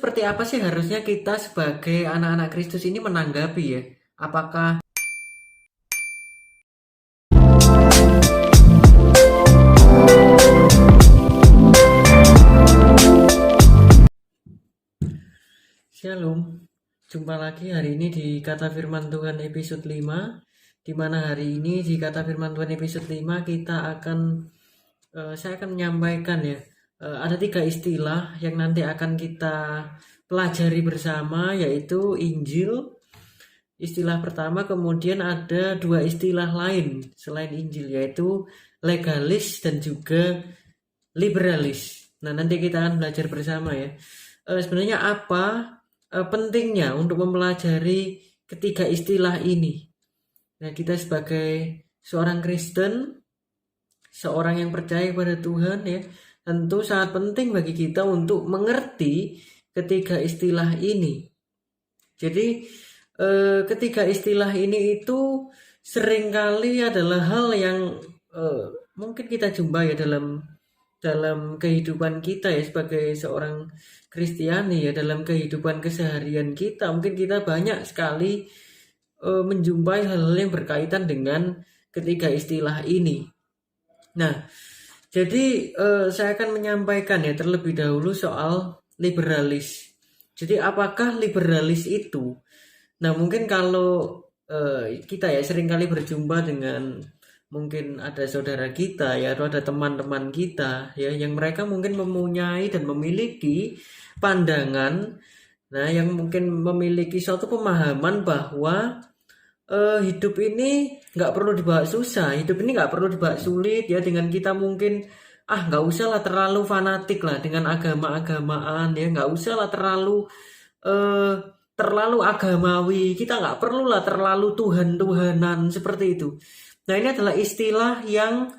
seperti apa sih harusnya kita sebagai anak-anak Kristus ini menanggapi ya? Apakah Shalom, jumpa lagi hari ini di Kata Firman Tuhan episode 5, di mana hari ini di Kata Firman Tuhan episode 5 saya akan menyampaikan ya, ada 3 istilah yang nanti akan kita pelajari bersama, yaitu Injil, istilah pertama, kemudian ada 2 istilah lain selain Injil, yaitu legalis dan juga liberalis. Nah, nanti kita akan belajar bersama ya. Sebenarnya apa pentingnya untuk mempelajari ketiga istilah ini? Nah, kita sebagai seorang Kristen, seorang yang percaya kepada Tuhan ya, tentu sangat penting bagi kita untuk mengerti ketiga istilah ini. Jadi ketiga istilah ini itu seringkali adalah hal yang mungkin kita jumpai ya dalam kehidupan kita ya sebagai seorang Kristiani ya, dalam kehidupan keseharian kita. Mungkin kita banyak sekali menjumpai hal-hal yang berkaitan dengan ketiga istilah ini. Nah, jadi saya akan menyampaikan ya terlebih dahulu soal liberalis. Jadi apakah liberalis itu? Nah, mungkin kalau kita ya seringkali berjumpa dengan mungkin ada saudara kita ya, atau ada teman-teman kita ya, yang mereka mungkin mempunyai dan memiliki pandangan, nah yang mungkin memiliki suatu pemahaman bahwa hidup ini nggak perlu dibawa susah, hidup ini nggak perlu dibawa sulit ya, dengan kita mungkin nggak usah lah terlalu fanatik lah dengan agama-agamaan ya, nggak usah lah terlalu agamawi, kita nggak perlu lah terlalu Tuhan-Tuhanan seperti itu. Nah, ini adalah istilah yang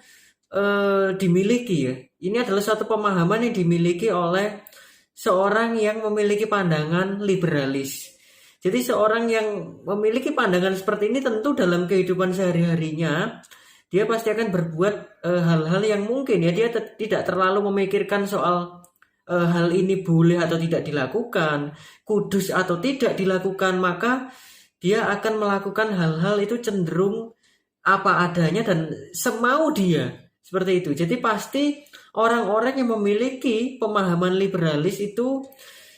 dimiliki ya. Ini adalah suatu pemahaman yang dimiliki oleh seorang yang memiliki pandangan liberalis. Jadi seorang yang memiliki pandangan seperti ini tentu dalam kehidupan sehari-harinya dia pasti akan berbuat hal-hal yang mungkin ya, dia tidak terlalu memikirkan soal hal ini boleh atau tidak dilakukan, kudus atau tidak dilakukan, maka dia akan melakukan hal-hal itu cenderung apa adanya dan semau dia, seperti itu. Jadi pasti orang-orang yang memiliki pemahaman liberalis itu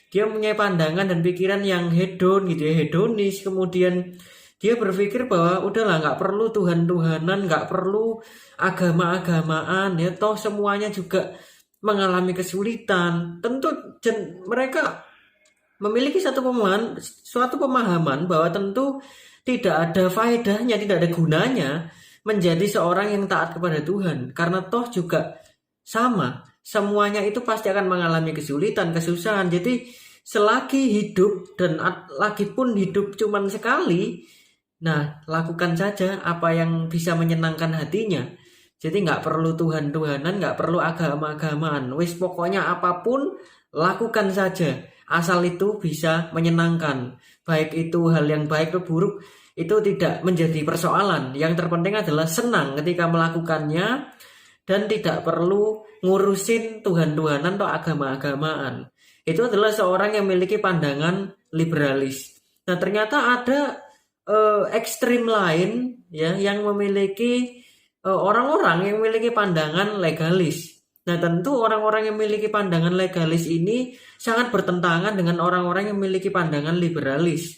dia punya pandangan dan pikiran yang hedon gitu ya, hedonis. Kemudian dia berpikir bahwa udahlah, nggak perlu Tuhan-Tuhanan, nggak perlu agama-agamaan ya, toh semuanya juga mengalami kesulitan. Tentu mereka memiliki suatu pemahaman bahwa tentu tidak ada faedahnya, tidak ada gunanya menjadi seorang yang taat kepada Tuhan, karena toh juga sama, semuanya itu pasti akan mengalami kesulitan, kesusahan. Jadi selagi hidup, dan lagi pun hidup cuman sekali, nah lakukan saja apa yang bisa menyenangkan hatinya. Jadi nggak perlu Tuhan-Tuhanan, nggak perlu agama-agamaan, wis pokoknya apapun lakukan saja, asal itu bisa menyenangkan. Baik itu hal yang baik atau buruk, itu tidak menjadi persoalan. Yang terpenting adalah senang ketika melakukannya dan tidak perlu ngurusin Tuhan-Tuhanan atau agama-agamaan. Itu adalah seorang yang memiliki pandangan liberalis. Nah, ternyata ada ekstrim lain ya, yang memiliki orang-orang yang memiliki pandangan legalis. Nah, tentu orang-orang yang memiliki pandangan legalis ini sangat bertentangan dengan orang-orang yang memiliki pandangan liberalis.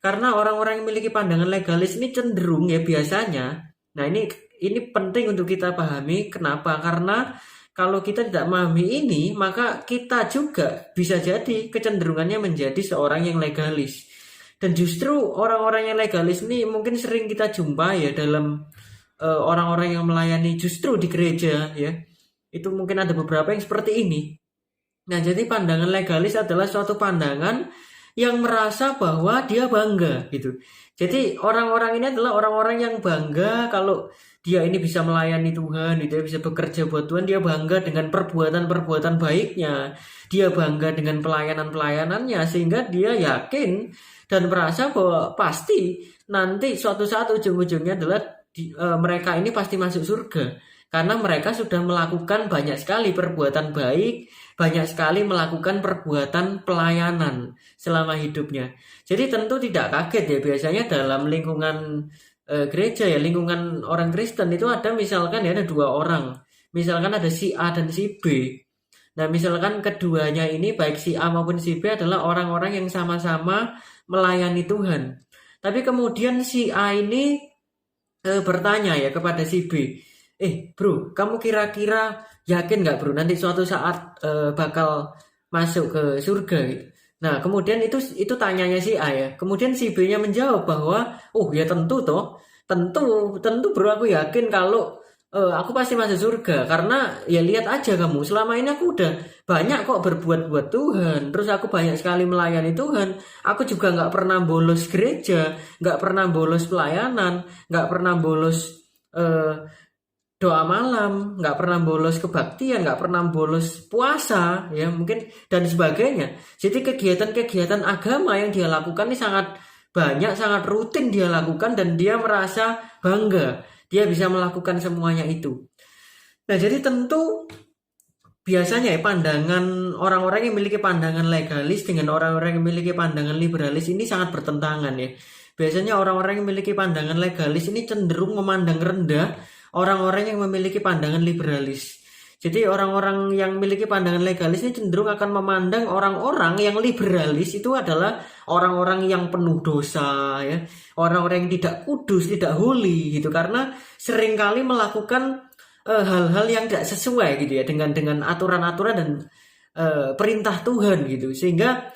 Karena orang-orang yang memiliki pandangan legalis ini cenderung ya biasanya, nah ini penting untuk kita pahami. Kenapa? Karena kalau kita tidak memahami ini, maka kita juga bisa jadi kecenderungannya menjadi seorang yang legalis. Dan justru orang-orang yang legalis ini mungkin sering kita jumpa ya dalam orang-orang yang melayani justru di gereja ya. Itu mungkin ada beberapa yang seperti ini. Nah, jadi pandangan legalis adalah suatu pandangan yang merasa bahwa dia bangga gitu. Jadi orang-orang ini adalah orang-orang yang bangga kalau dia ini bisa melayani Tuhan, dia bisa bekerja buat Tuhan, dia bangga dengan perbuatan-perbuatan baiknya, dia bangga dengan pelayanan-pelayanannya, sehingga dia yakin dan merasa bahwa pasti nanti suatu saat ujung-ujungnya adalah mereka ini pasti masuk surga. Karena mereka sudah melakukan banyak sekali perbuatan baik, banyak sekali melakukan perbuatan pelayanan selama hidupnya. Jadi tentu tidak kaget ya, biasanya dalam lingkungan gereja ya, lingkungan orang Kristen itu ada misalkan ya ada dua orang. Misalkan ada si A dan si B. Nah, misalkan keduanya ini baik si A maupun si B adalah orang-orang yang sama-sama melayani Tuhan. Tapi kemudian si A ini bertanya ya kepada si B, bro, kamu kira-kira yakin nggak bro nanti suatu saat bakal masuk ke surga gitu. Nah, kemudian itu tanyanya si A ya. Kemudian si B-nya menjawab bahwa, oh ya tentu toh, tentu tentu bro aku yakin kalau aku pasti masuk surga karena ya lihat aja kamu selama ini aku udah banyak kok berbuat buat Tuhan, terus aku banyak sekali melayani Tuhan, aku juga nggak pernah bolos gereja, nggak pernah bolos pelayanan, nggak pernah bolos eh, doa malam, nggak pernah bolos kebaktian, nggak pernah bolos puasa, ya mungkin dan sebagainya. Jadi kegiatan-kegiatan agama yang dia lakukan ini sangat banyak, sangat rutin dia lakukan dan dia merasa bangga. Dia bisa melakukan semuanya itu. Nah, jadi tentu biasanya ya pandangan orang-orang yang memiliki pandangan legalis dengan orang-orang yang memiliki pandangan liberalis ini sangat bertentangan ya. Biasanya orang-orang yang memiliki pandangan legalis ini cenderung memandang rendah orang-orang yang memiliki pandangan liberalis. Jadi orang-orang yang memiliki pandangan legalis ini cenderung akan memandang orang-orang yang liberalis itu adalah orang-orang yang penuh dosa ya, orang-orang yang tidak kudus, tidak holy gitu karena seringkali melakukan hal-hal yang tidak sesuai gitu ya dengan aturan-aturan dan perintah Tuhan gitu. Sehingga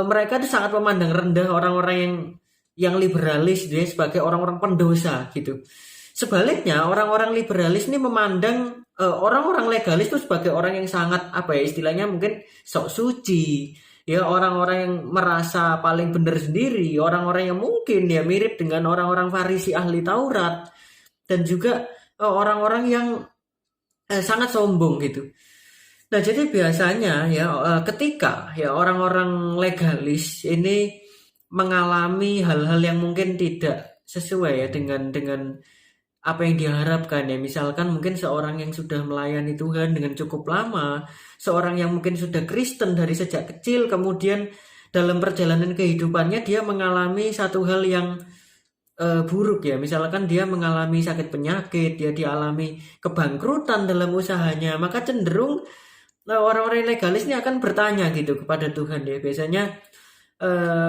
mereka itu sangat memandang rendah orang-orang yang liberalis dia sebagai orang-orang pendosa gitu. Sebaliknya orang-orang liberalis ini memandang orang-orang legalis itu sebagai orang yang sangat apa ya istilahnya mungkin sok suci ya, orang-orang yang merasa paling benar sendiri, orang-orang yang mungkin ya mirip dengan orang-orang Farisi ahli Taurat dan juga orang-orang yang sangat sombong gitu. Nah, jadi biasanya ya ketika ya orang-orang legalis ini mengalami hal-hal yang mungkin tidak sesuai ya dengan apa yang diharapkan ya. Misalkan mungkin seorang yang sudah melayani Tuhan dengan cukup lama, seorang yang mungkin sudah Kristen dari sejak kecil, kemudian dalam perjalanan kehidupannya dia mengalami satu hal yang buruk ya. Misalkan dia mengalami sakit penyakit, dia dialami kebangkrutan dalam usahanya, maka cenderung orang-orang legalis ini akan bertanya gitu kepada Tuhan ya. Biasanya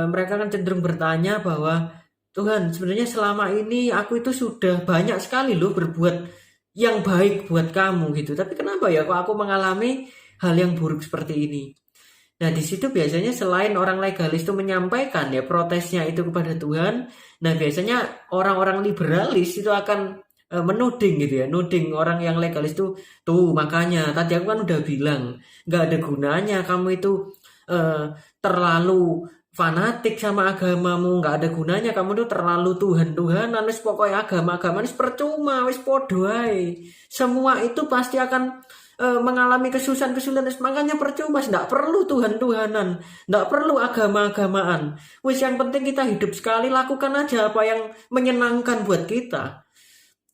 mereka akan cenderung bertanya bahwa Tuhan, sebenarnya selama ini aku itu sudah banyak sekali loh berbuat yang baik buat kamu gitu. Tapi kenapa ya kok aku mengalami hal yang buruk seperti ini? Nah, di situ biasanya selain orang legalis itu menyampaikan ya protesnya itu kepada Tuhan, nah biasanya orang-orang liberalis itu akan menuding gitu ya, nuding orang yang legalis itu, tuh makanya tadi aku kan udah bilang nggak ada gunanya kamu itu terlalu fanatik sama agamamu, nggak ada gunanya kamu tuh terlalu Tuhan-Tuhanan, wis pokoknya agama-agama wis percuma, wis podo ae. Semua itu pasti akan mengalami kesusahan-kesulitan, makanya percuma, nggak perlu Tuhan-Tuhanan, nggak perlu agama-agamaan. Wis yang penting kita hidup sekali, lakukan aja apa yang menyenangkan buat kita.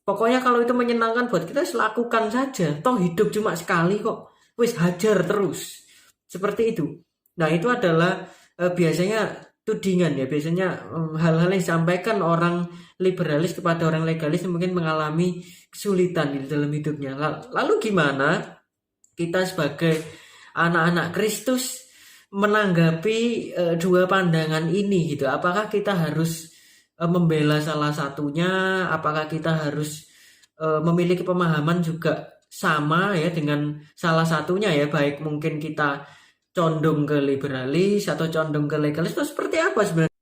Pokoknya kalau itu menyenangkan buat kita, lakukan saja. Toh hidup cuma sekali kok. Wis hajar terus. Seperti itu. Nah, itu adalah biasanya tudingan ya. Biasanya hal-hal yang disampaikan orang liberalis kepada orang legalis yang mungkin mengalami kesulitan di dalam hidupnya. Lalu gimana kita sebagai anak-anak Kristus menanggapi dua pandangan ini gitu? Apakah kita harus membela salah satunya? Apakah kita harus memiliki pemahaman juga sama ya dengan salah satunya ya, baik mungkin kita condong ke liberalis atau condong ke legalis, itu seperti apa sebenarnya?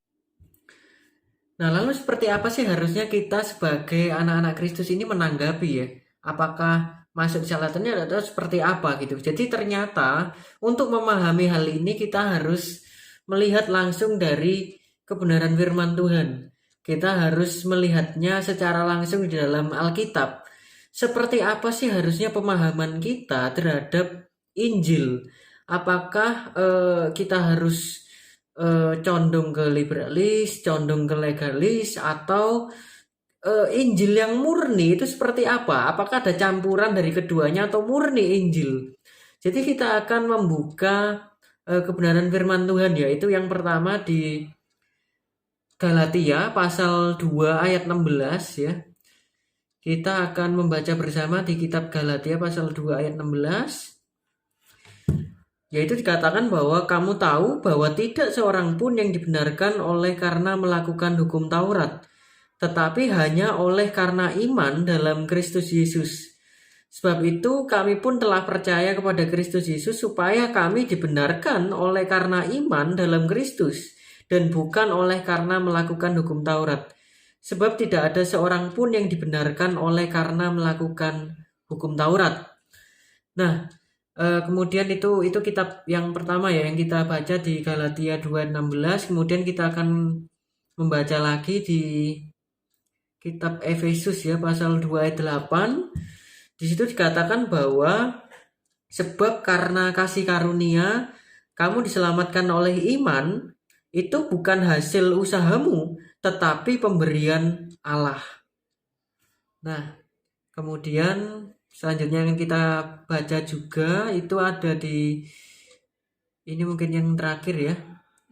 Nah, lalu seperti apa sih harusnya kita sebagai anak-anak Kristus ini menanggapi ya? Apakah masuk di salah satunya atau seperti apa gitu? Jadi ternyata untuk memahami hal ini kita harus melihat langsung dari kebenaran firman Tuhan. Kita harus melihatnya secara langsung di dalam Alkitab. Seperti apa sih harusnya pemahaman kita terhadap Injil? Apakah kita harus condong ke liberalis, condong ke legalis, atau Injil yang murni itu seperti apa? Apakah ada campuran dari keduanya atau murni Injil? Jadi kita akan membuka kebenaran firman Tuhan, yaitu yang pertama di Galatia pasal 2 ayat 16 ya. Kita akan membaca bersama di kitab Galatia pasal 2 ayat 16. Yaitu dikatakan bahwa kamu tahu bahwa tidak seorang pun yang dibenarkan oleh karena melakukan hukum Taurat, tetapi hanya oleh karena iman dalam Kristus Yesus. Sebab itu kami pun telah percaya kepada Kristus Yesus supaya kami dibenarkan oleh karena iman dalam Kristus dan bukan oleh karena melakukan hukum Taurat. Sebab tidak ada seorang pun yang dibenarkan oleh karena melakukan hukum Taurat. Nah, kemudian itu kitab yang pertama ya yang kita baca di Galatia 2:16. Kemudian kita akan membaca lagi di kitab Efesus ya pasal 2 ayat 8. Di situ dikatakan bahwa sebab karena kasih karunia kamu diselamatkan oleh iman, itu bukan hasil usahamu tetapi pemberian Allah. Nah, kemudian selanjutnya yang kita baca juga itu ada di ini mungkin yang terakhir ya.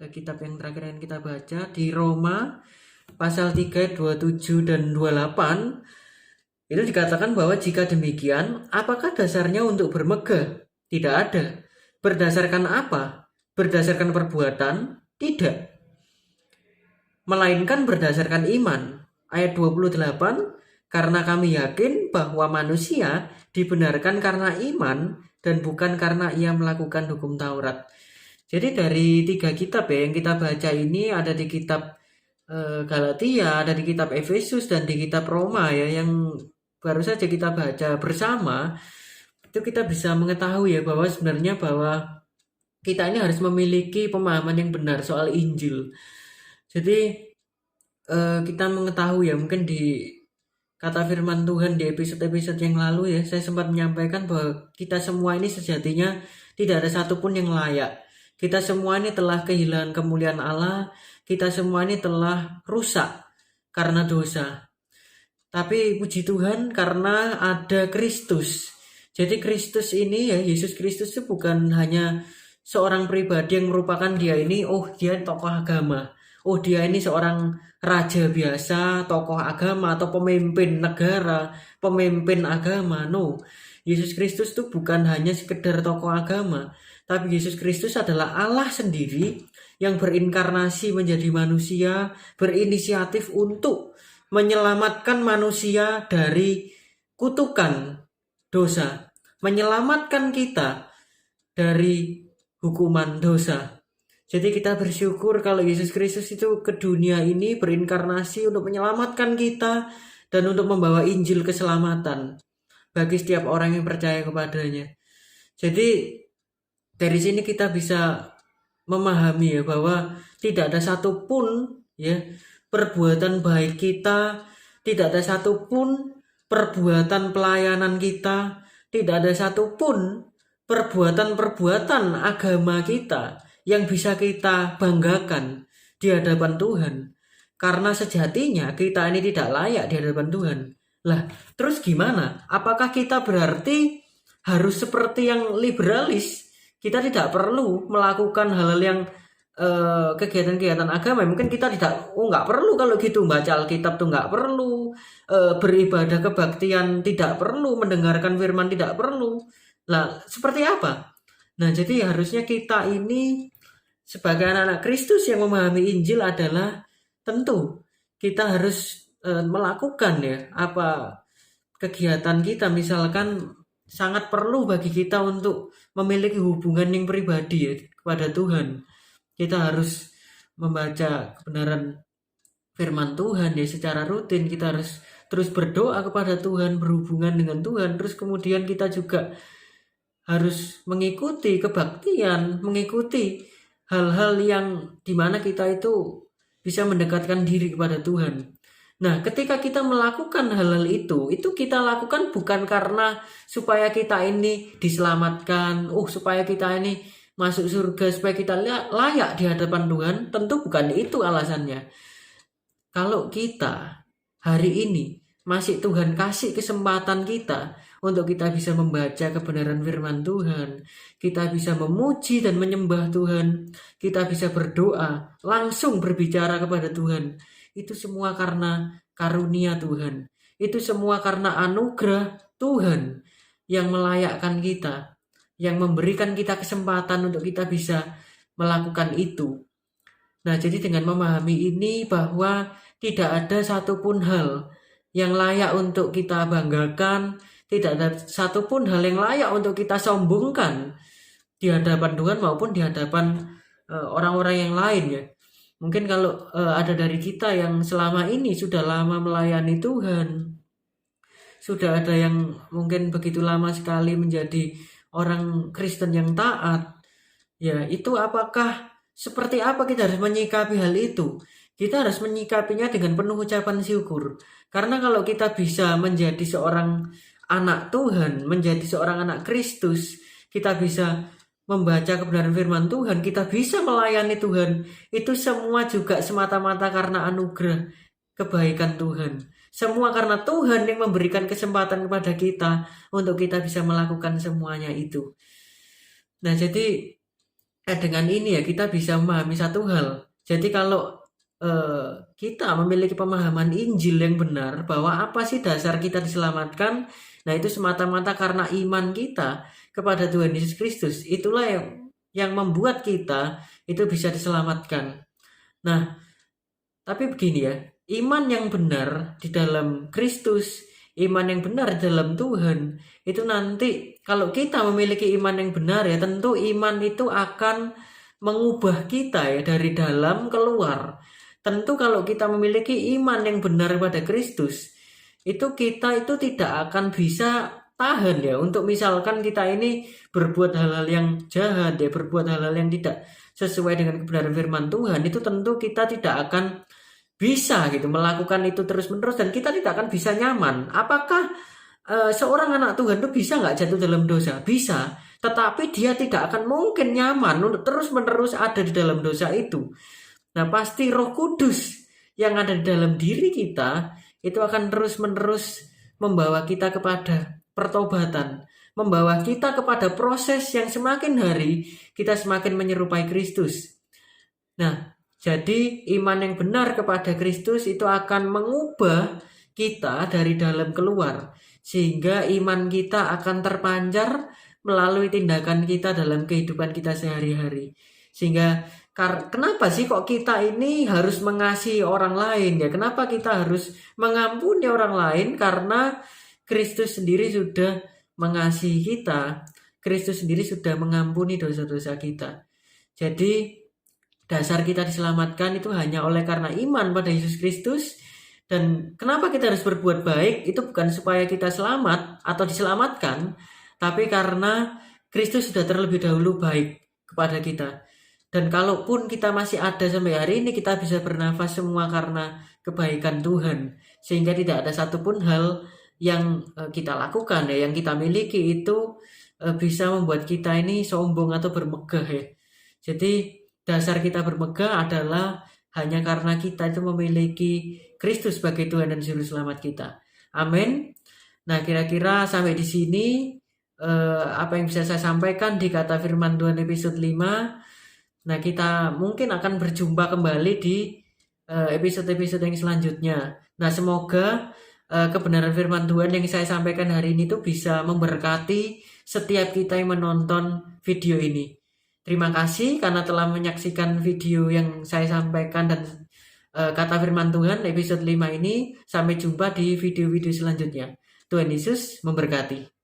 Kitab yang terakhir yang kita baca di Roma pasal 3 27 dan 28. Itu dikatakan bahwa jika demikian, apakah dasarnya untuk bermegah? Tidak ada. Berdasarkan apa? Berdasarkan perbuatan? Tidak. Melainkan berdasarkan iman. Ayat 28, karena kami yakin bahwa manusia dibenarkan karena iman dan bukan karena ia melakukan hukum Taurat. Jadi dari 3 kitab ya yang kita baca ini ada di kitab Galatia, ada di kitab Efesus dan di kitab Roma ya yang baru saja kita baca bersama. Itu kita bisa mengetahui ya bahwa sebenarnya bahwa kita ini harus memiliki pemahaman yang benar soal Injil. Jadi kita mengetahui ya mungkin di kata firman Tuhan di episode-episode yang lalu ya saya sempat menyampaikan bahwa kita semua ini sejatinya tidak ada satupun yang layak. Kita semua ini telah kehilangan kemuliaan Allah. Kita semua ini telah rusak karena dosa. Tapi puji Tuhan karena ada Kristus. Jadi Kristus ini ya Yesus Kristus itu bukan hanya seorang pribadi yang merupakan dia ini dia tokoh agama. Dia ini seorang raja biasa, tokoh agama atau pemimpin negara, pemimpin agama. No. Yesus Kristus itu bukan hanya sekedar tokoh agama, tapi Yesus Kristus adalah Allah sendiri yang berinkarnasi menjadi manusia, berinisiatif untuk menyelamatkan manusia dari kutukan dosa, menyelamatkan kita dari hukuman dosa. Jadi kita bersyukur kalau Yesus Kristus itu ke dunia ini berinkarnasi untuk menyelamatkan kita dan untuk membawa Injil keselamatan bagi setiap orang yang percaya kepadanya. Jadi dari sini kita bisa memahami ya bahwa tidak ada satupun ya perbuatan baik kita, tidak ada satupun perbuatan pelayanan kita, tidak ada satupun perbuatan-perbuatan agama kita yang bisa kita banggakan di hadapan Tuhan. Karena sejatinya kita ini tidak layak di hadapan Tuhan. Lah, terus gimana? Apakah kita berarti harus seperti yang liberalis? Kita tidak perlu melakukan hal-hal yang kegiatan-kegiatan agama. Mungkin kita nggak perlu kalau gitu baca Alkitab tuh nggak perlu, beribadah kebaktian tidak perlu, mendengarkan firman tidak perlu. Lah, seperti apa? Nah, jadi harusnya kita ini sebagai anak-anak Kristus yang memahami Injil adalah tentu kita harus melakukan ya apa kegiatan kita, misalkan sangat perlu bagi kita untuk memiliki hubungan yang pribadi ya kepada Tuhan. Kita harus membaca kebenaran firman Tuhan ya secara rutin. Kita harus terus berdoa kepada Tuhan, berhubungan dengan Tuhan. Terus kemudian kita juga harus mengikuti kebaktian, mengikuti hal-hal yang dimana kita itu bisa mendekatkan diri kepada Tuhan. Nah, ketika kita melakukan hal-hal itu kita lakukan bukan karena supaya kita ini diselamatkan, supaya kita ini masuk surga, supaya kita layak di hadapan Tuhan. Tentu bukan itu alasannya. Kalau kita hari ini masih Tuhan kasih kesempatan kita untuk kita bisa membaca kebenaran firman Tuhan, kita bisa memuji dan menyembah Tuhan, kita bisa berdoa, langsung berbicara kepada Tuhan. Itu semua karena karunia Tuhan. Itu semua karena anugerah Tuhan yang melayakkan kita, yang memberikan kita kesempatan untuk kita bisa melakukan itu. Nah, jadi dengan memahami ini bahwa tidak ada satupun hal yang layak untuk kita banggakan, tidak ada satupun hal yang layak untuk kita sombongkan di hadapan Tuhan maupun di hadapan orang-orang yang lain ya. Mungkin kalau ada dari kita yang selama ini sudah lama melayani Tuhan, sudah ada yang mungkin begitu lama sekali menjadi orang Kristen yang taat, ya itu seperti apa kita harus menyikapi hal itu? Kita harus menyikapinya dengan penuh ucapan syukur. Karena kalau kita bisa menjadi seorang anak Tuhan, menjadi seorang anak Kristus, kita bisa membaca kebenaran firman Tuhan, kita bisa melayani Tuhan. Itu semua juga semata-mata karena anugerah kebaikan Tuhan. Semua karena Tuhan yang memberikan kesempatan kepada kita untuk kita bisa melakukan semuanya itu. Nah, jadi dengan ini ya kita bisa memahami satu hal. Jadi kalau kita memiliki pemahaman Injil yang benar bahwa apa sih dasar kita diselamatkan, nah itu semata-mata karena iman kita kepada Tuhan Yesus Kristus. Itulah yang membuat kita itu bisa diselamatkan. Nah, tapi begini ya, iman yang benar di dalam Kristus, iman yang benar di dalam Tuhan, itu nanti kalau kita memiliki iman yang benar ya, tentu iman itu akan mengubah kita ya dari dalam keluar. Tentu kalau kita memiliki iman yang benar pada Kristus, itu kita itu tidak akan bisa tahan ya untuk misalkan kita ini berbuat hal-hal yang jahat ya, berbuat hal-hal yang tidak sesuai dengan kebenaran firman Tuhan, itu tentu kita tidak akan bisa gitu melakukan itu terus-menerus dan kita tidak akan bisa nyaman. Apakah seorang anak Tuhan itu bisa nggak jatuh dalam dosa? Bisa, tetapi dia tidak akan mungkin nyaman untuk terus-menerus ada di dalam dosa itu. Nah, pasti Roh Kudus yang ada di dalam diri kita itu akan terus-menerus membawa kita kepada pertobatan, membawa kita kepada proses yang semakin hari kita semakin menyerupai Kristus. Nah, jadi iman yang benar kepada Kristus itu akan mengubah kita dari dalam keluar, sehingga iman kita akan terpancar melalui tindakan kita dalam kehidupan kita sehari-hari. Sehingga kenapa sih kok kita ini harus mengasihi orang lain ya? Kenapa kita harus mengampuni orang lain? Karena Kristus sendiri sudah mengasihi kita. Kristus sendiri sudah mengampuni dosa-dosa kita. Jadi dasar kita diselamatkan itu hanya oleh karena iman pada Yesus Kristus. Dan kenapa kita harus berbuat baik? Itu bukan supaya kita selamat atau diselamatkan, tapi karena Kristus sudah terlebih dahulu baik kepada kita. Dan kalaupun kita masih ada sampai hari ini, kita bisa bernafas semua karena kebaikan Tuhan. Sehingga tidak ada satupun hal yang kita lakukan ya, yang kita miliki itu bisa membuat kita ini sombong atau bermegah ya. Jadi dasar kita bermegah adalah hanya karena kita itu memiliki Kristus sebagai Tuhan dan Juru Selamat kita. Amin. Nah, kira-kira sampai di sini apa yang bisa saya sampaikan di Kata Firman Tuhan episode 5. Nah, kita mungkin akan berjumpa kembali di episode-episode yang selanjutnya. Nah, semoga kebenaran firman Tuhan yang saya sampaikan hari ini tuh bisa memberkati setiap kita yang menonton video ini. Terima kasih karena telah menyaksikan video yang saya sampaikan dan Kata Firman Tuhan episode 5 ini. Sampai jumpa di video-video selanjutnya. Tuhan Yesus memberkati.